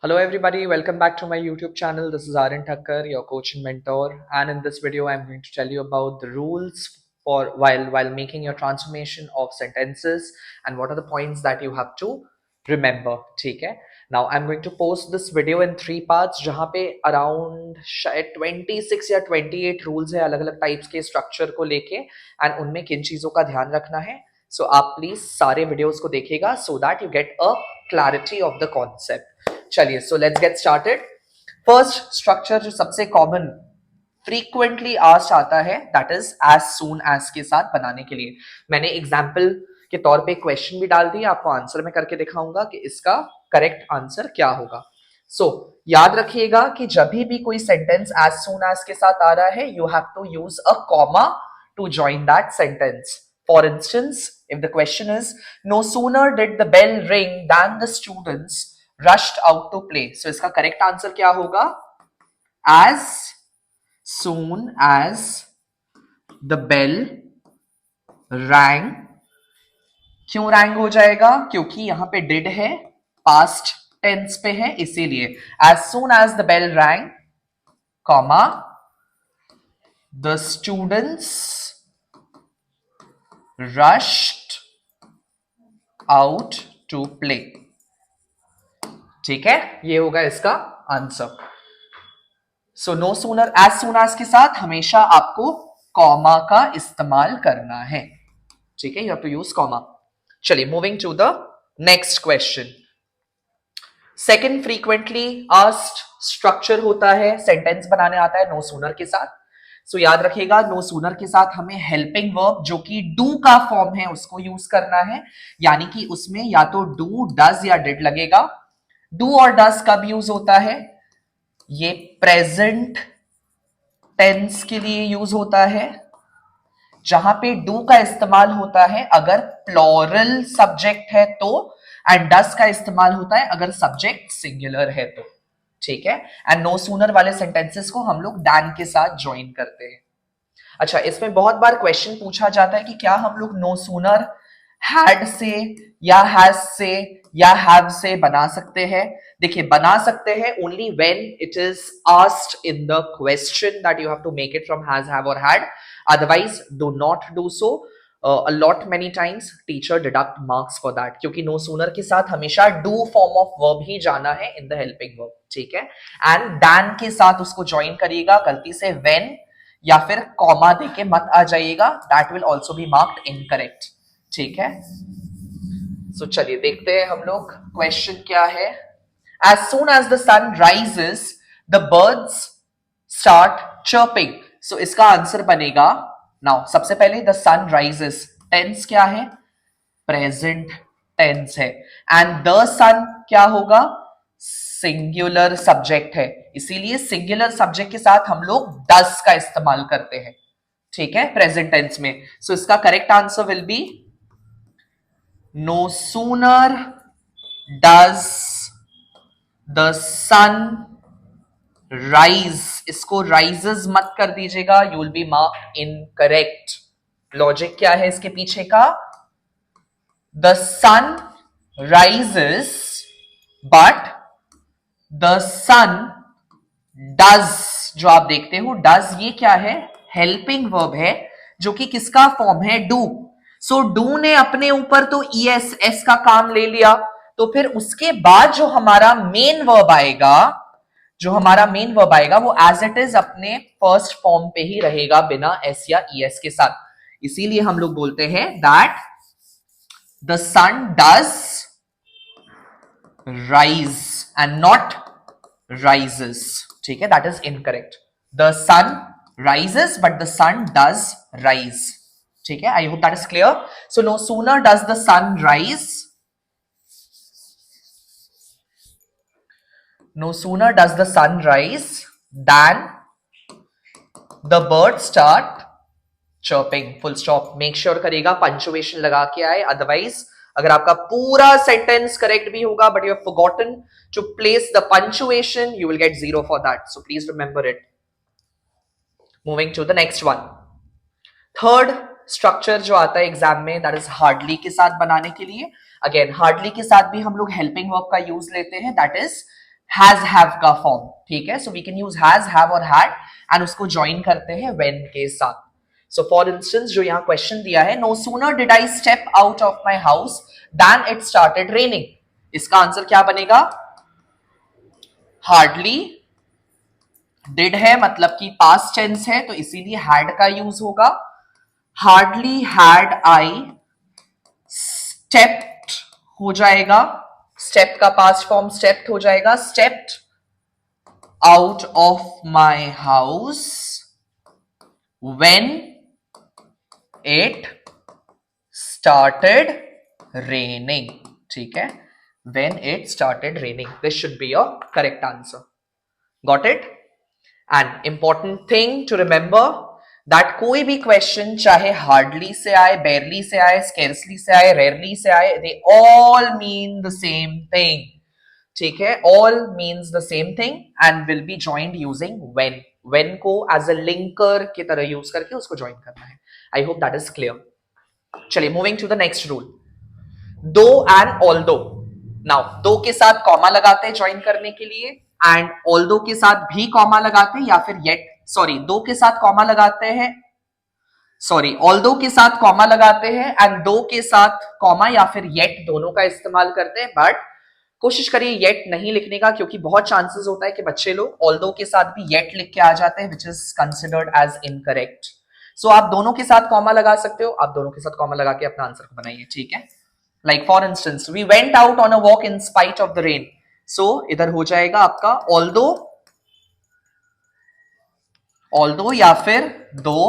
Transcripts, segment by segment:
Hello everybody, welcome back to my YouTube channel. This is Aryan Thakkar, your coach and mentor. And in this video, I'm going to tell you about the rules for while making your transformation of sentences and what are the points that you have to remember. ठीक है? Now I'm going to post this video in 3 parts जहाँ पे around शायद 26 या 28 rules है अलग अलग types के structure को लेके and उनमें किन चीजों का ध्यान रखना है. So आप please सारे videos को देखिएगा so that you get a clarity of the concept. चलिए so let's get started. First structure जो सबसे कॉमन फ्रीक्वेंटली आस्क्ड आता है that is as soon as के साथ बनाने के लिए मैंने एग्जांपल के तौर पे क्वेश्चन भी डाल दिया, आपको आंसर में करके दिखाऊंगा कि इसका करेक्ट आंसर क्या होगा. सो याद रखिएगा कि जब भी कोई सेंटेंस एज सून एज के साथ आ रहा है you have to use a comma to join that sentence. For instance if the question is no sooner did the bell ring than the students rushed out to play. So इसका correct answer क्या होगा? As soon as the bell rang. क्यों rang हो जाएगा? क्योंकि यहां पे did है, past tense पे है, इसीलिए as soon as the bell rang, comma the students rushed out to play. ठीक है, ये होगा इसका answer. So no sooner as soon as के साथ हमेशा आपको कॉमा का इस्तेमाल करना है. ठीक है, you have to use comma. चलिए moving to the next question. Second frequently asked structure होता है, सेंटेंस बनाने आता है नो सूनर के साथ. सो याद रखिएगा नो सूनर के साथ हमें हेल्पिंग वर्ब जो कि डू का फॉर्म है उसको यूज करना है, यानी कि उसमें या तो डू, डज या डिड लगेगा. डू और डज कब यूज होता है? ये प्रेजेंट टेंस के लिए यूज होता है, जहां पे डू का इस्तेमाल होता है अगर प्लूरल सब्जेक्ट है तो, एंड डज का इस्तेमाल होता है अगर सब्जेक्ट सिंगुलर है तो. ठीक है, एंड नो सूनर वाले सेंटेंसेस को हम लोग दैन के साथ ज्वाइन करते हैं. अच्छा, इसमें बहुत बार क्वेश्चन पूछा जाता है कि क्या हम लोग नो सूनर हैड से या हैज से या हैव से बना सकते हैं? देखिए, बना सकते हैं only when it is asked in the question that you have to make it from has, have और had. Otherwise do not do so. a lot many times teacher deduct marks for that, क्योंकि no sooner के साथ हमेशा do form of verb ही जाना है in the helping verb. ठीक है, and than के साथ उसको join करिएगा, गलती से when या फिर कॉमा देके मत आ जाइएगा, that will also be marked incorrect. ठीक है, so चलिए देखते हैं हम लोग क्वेश्चन क्या है. As soon as the sun rises, the birds start chirping. So इसका आंसर बनेगा, नाउ सबसे पहले द सन राइजेस, टेंस क्या है? प्रेजेंट टेंस है, एंड द सन क्या होगा? सिंगुलर सब्जेक्ट है, इसीलिए सिंगुलर सब्जेक्ट के साथ हम लोग डस का इस्तेमाल करते हैं. ठीक है, प्रेजेंट टेंस में. सो इसका correct answer will be no sooner does the sun rise. इसको राइजेस मत कर दीजिएगा, you will be marked incorrect. Logic क्या है इसके पीछे का? The sun rises but the sun does, जो आप देखते हो डज, ये क्या है? हेल्पिंग वर्ब है जो कि किसका फॉर्म है? डू. सो डू ने अपने ऊपर तो ईएस एस का काम ले लिया, तो फिर उसके बाद जो हमारा मेन वर्ब आएगा, वो एज इट इज अपने फर्स्ट फॉर्म पे ही रहेगा बिना एस या ईएस के साथ. इसीलिए हम लोग बोलते हैं that the sun does rise and not rises. ठीक है, that is incorrect. The sun rises but the sun does rise. ठीक है, I hope that is clear. So no sooner does the sun rise, no sooner does the sun rise than the birds start chirping. Full stop. Make sure करिएगा punctuation लगा के आए, otherwise अगर आपका पूरा sentence correct भी होगा but you have forgotten to place the punctuation, you will get 0 for that. So please remember it. Moving to the next one. Third structure जो आता है एग्जाम में दैट इज हार्डली के साथ बनाने के लिए. अगेन हार्डली के साथ भी हम लोग हेल्पिंग वर्ब का यूज लेते हैं, दैट इज हैज हैव का फॉर्म, ठीक है. So we can use has, have और हैड एंड उसको ज्वाइन करते हैं व्हेन के साथ. सो फॉर इंस्टेंस जो यहां क्वेश्चन दिया है, no sooner did I step out of my house then it started raining. इसका आंसर क्या बनेगा? हार्डली. डिड है मतलब कि पास्ट टेंस है तो इसीलिए हैड का यूज होगा. हार्डली हैड आई स्टेप्ड हो जाएगा. स्टेप का पास्ट फॉर्म स्टेप्ड हो जाएगा. Stepped out of my house when it started raining. ठीक है, when it started raining. This should be your correct answer. Got it? And important thing to remember that कोई भी question चाहे hardly से आए, बेयरली से आए, स्केर्सली से आए, रेयरली से आए, they all mean the same thing. ठीक है, all means the same thing and will be joined using when. When को एज अ लिंकर की तरह यूज करके उसको ज्वाइन करना है. I hope that is clear. चलिए, moving to the next rule, though and although. Now though के साथ कॉमा लगाते हैं ज्वाइन करने के लिए, एंड ऑल्दो के साथ भी कॉमा लगाते हैं, या फिर येट, सॉरी, दो के साथ कॉमा लगाते हैं, सॉरी, ऑल्दो के साथ कॉमा लगाते हैं एंड दो के साथ कॉमा या फिर येट दोनों का इस्तेमाल करते हैं. बट कोशिश करिए येट नहीं लिखने का, क्योंकि बहुत चांसेस होता है कि बच्चे लोग ऑल्दो के साथ भी येट लिख के आ जाते हैं, which is considered as incorrect. So आप दोनों के साथ कॉमा लगा सकते हो, आप दोनों के साथ कॉमा लगा के अपना आंसर को बनाइए. ठीक है, like for instance, we went out on a walk in spite of the rain. So इधर हो जाएगा आपका ऑल्दो, ऑल्दो या फिर दो,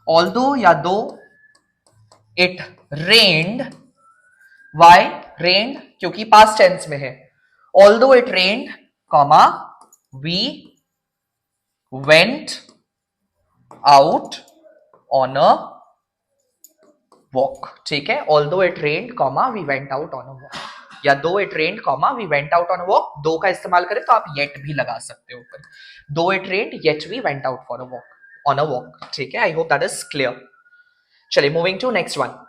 ऑल्दो या दो, इट रेन्ड. वाई रेन्ड? क्योंकि पास्ट टेंस में है. Although it rained, comma, we went out on a walk. ठीक है, although it rained, comma, we went out on a walk, या though it rained, comma, we went out on a walk. Though का इस्तेमाल करें तो आप yet भी लगा सकते हो ऊपर. Though it rained yet we went out for a walk, on a walk. ठीक है, I hope that is clear. चलिए, moving to next one.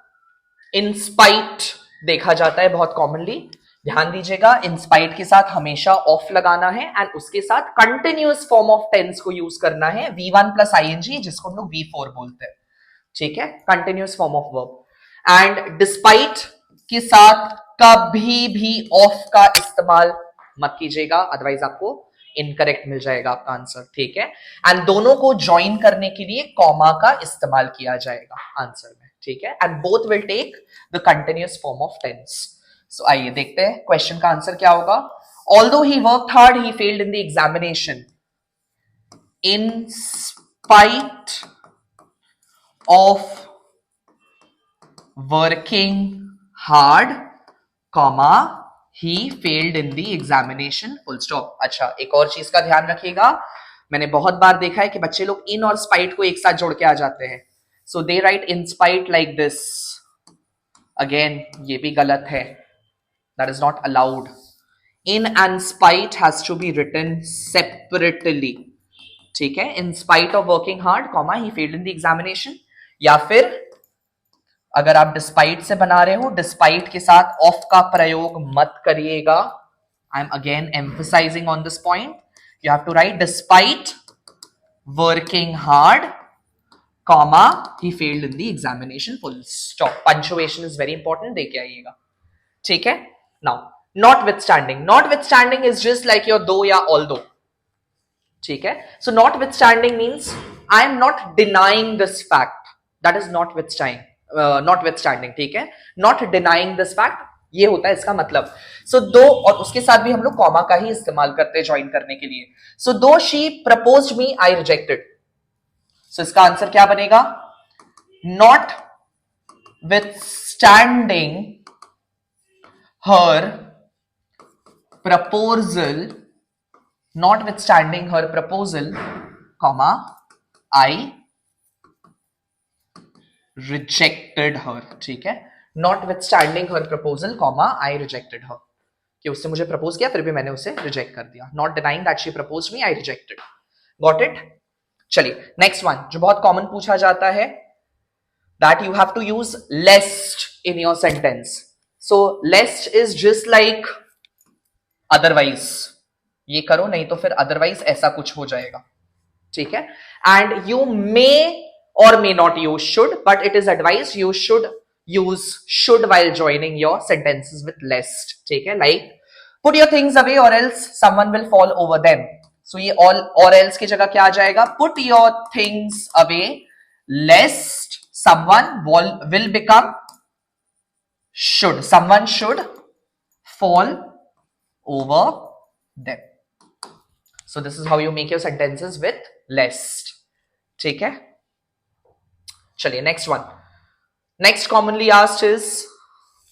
In spite देखा जाता है बहुत कॉमनली. ध्यान दीजिएगा, इन स्पाइट के साथ हमेशा ऑफ लगाना है एंड उसके साथ कंटिन्यूअस फॉर्म ऑफ टेंस को यूज करना है, V1 प्लस ING, जिसको हम लोग V4 बोलते हैं. ठीक है, continuous form of verb. And despite के साथ कभी भी ऑफ का इस्तेमाल मत कीजिएगा, अदरवाइज आपको इनकरेक्ट मिल जाएगा आपका आंसर. ठीक है, एंड दोनों को ज्वाइन करने के लिए कॉमा का इस्तेमाल किया जाएगा आंसर में. ठीक है, and both will take the continuous form of tense. So आइए देखते हैं क्वेश्चन का आंसर क्या होगा. Although he worked hard he failed in the examination. In spite of working hard, comma, he failed in the examination, full stop. अच्छा, एक और चीज का ध्यान रखिएगा, मैंने बहुत बार देखा है कि बच्चे लोग इन और स्पाइट को एक साथ जोड़ के आ जाते हैं. So they write in spite like this. Again ये भी गलत है, that is not allowed. In and spite has to be written separately. ठीक है, in spite of working hard, comma, he failed in the examination. या फिर अगर आप डिस्पाइट से बना रहे हो, डिस्पाइट के साथ ऑफ का प्रयोग मत करिएगा. I am again emphasizing on this point. You have to write despite working hard, comma, he failed in the examination, full stop. Punctuation is very important, देके आइएगा. ठीक है, now notwithstanding. Notwithstanding is just like your though या although. ठीक है, so notwithstanding means I am not denying this fact, that is notwithstanding. Not with standing. ठीक है, not denying this fact, ये होता है इसका मतलब. सो दो, और उसके साथ भी हम लोग कॉमा का ही इस्तेमाल करते हैं ज्वाइन करने के लिए. So though she proposed me, I rejected. So इसका आंसर क्या बनेगा? Notwithstanding her proposal, notwithstanding her proposal, comma, I rejected her. ठीक है, notwithstanding her proposal, comma, I rejected her, कि उसने मुझे propose किया फिर भी मैंने उसे रिजेक्ट कर दिया. Not denying that she proposed me, I rejected. Got it? चलिए, नेक्स्ट वन जो बहुत कॉमन पूछा जाता है, that you have to use lest in your sentence. So lest is just like otherwise ये करो, नहीं तो फिर अदरवाइज ऐसा कुछ हो जाएगा, ठीक है। एंड यू मे और may not use should, but it is advise you should use should while joining your sentences with lest, ठीक है। Like put your things away or else someone will fall over them. So ये all or else की जगह क्या आ जाएगा? Put your things away lest someone will become should. Someone should fall over them. So this is how you make your sentences with lest. ठीक है, चलिए next one. Next commonly asked is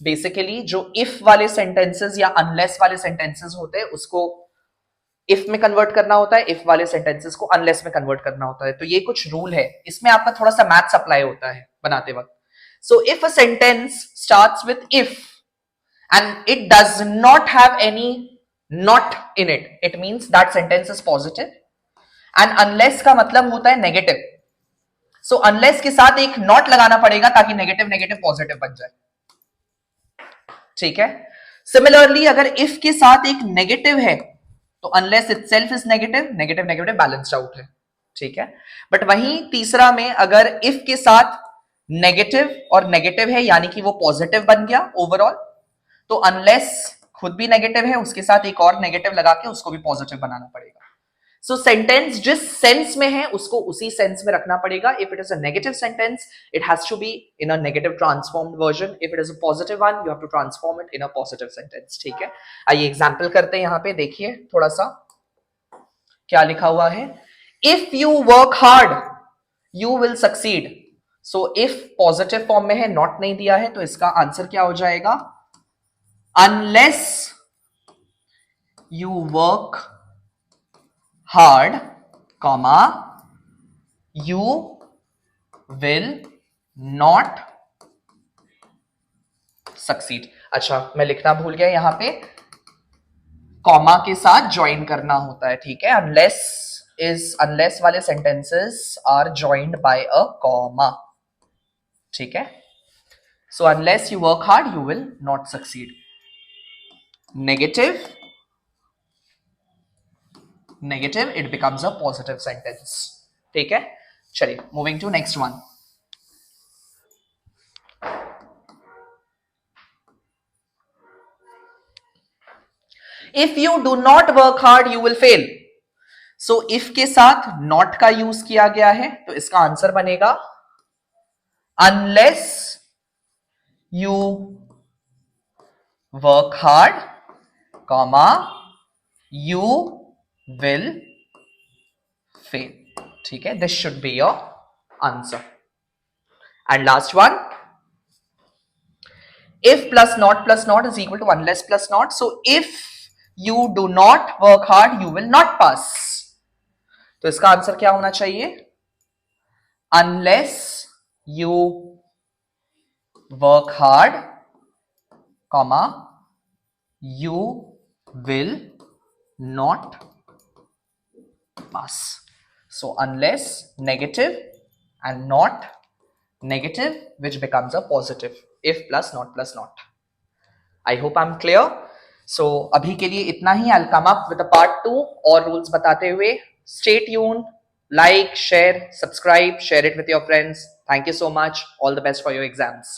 basically जो if वाले sentences या unless वाले sentences होते हैं उसको इफ में कन्वर्ट करना होता है, इफ वाले सेंटेंसेस को अनलेस में कन्वर्ट करना होता है। तो ये कुछ रूल है, इसमें आपका थोड़ा सा मैथ्स अप्लाई होता है बनाते वक्त। So if a sentence starts with if and it does not have any not in it, it means that sentence is positive. and unless का मतलब होता है नेगेटिव, so unless के साथ एक not लगाना पड़ेगा ताकि नेगेटिव नेगेटिव पॉजिटिव बन जाए, ठीक है। सिमिलरली अगर if के साथ एक नेगेटिव है तो unless itself is negative, negative negative balanced out है, ठीक है। बट वहीं तीसरा में अगर if के साथ नेगेटिव और नेगेटिव है यानी कि वो पॉजिटिव बन गया ओवरऑल, तो अनलेस खुद भी नेगेटिव है उसके साथ एक और नेगेटिव लगा के उसको भी पॉजिटिव बनाना पड़ेगा। सो सेंटेंस जिस सेंस में है उसको उसी सेंस में रखना पड़ेगा। If it is a negative sentence it has to be in a negative transformed version, if it is a positive one you have to transform it in a positive sentence, ठीक है। आइए example करते हैं, यहां पे देखिए थोड़ा सा क्या लिखा हुआ है। If you work hard you will succeed. So if positive form में है, नॉट नहीं दिया है, तो इसका आंसर क्या हो जाएगा? Unless you work hard, comma, you will not succeed. अच्छा मैं लिखना भूल गया, यहां पे कॉमा के साथ ज्वाइन करना होता है, ठीक है। अनलेस वाले sentences are joined by a comma, ठीक है। So unless you work hard you will not succeed. Negative it becomes a positive sentence, ठीक है। चलिए moving to next one. If you do not work hard you will fail. So if के साथ not का use किया गया है तो इसका आंसर बनेगा unless you work hard comma you will fail, ठीक है। This should be your answer. And last one, if plus not is equal to unless plus not, so if you do not work hard you will not pass। तो इसका answer क्या होना चाहिए? unless you work hard comma you will not pass। so unless negative and not negative which becomes a positive if plus not। I hope I'm clear। so अभी के लिए इतना ही। I'll come up with a part 2 और rules बताते हुए। stay tuned, like, share, subscribe, share it with your friends। thank you so much, all the best for your exams।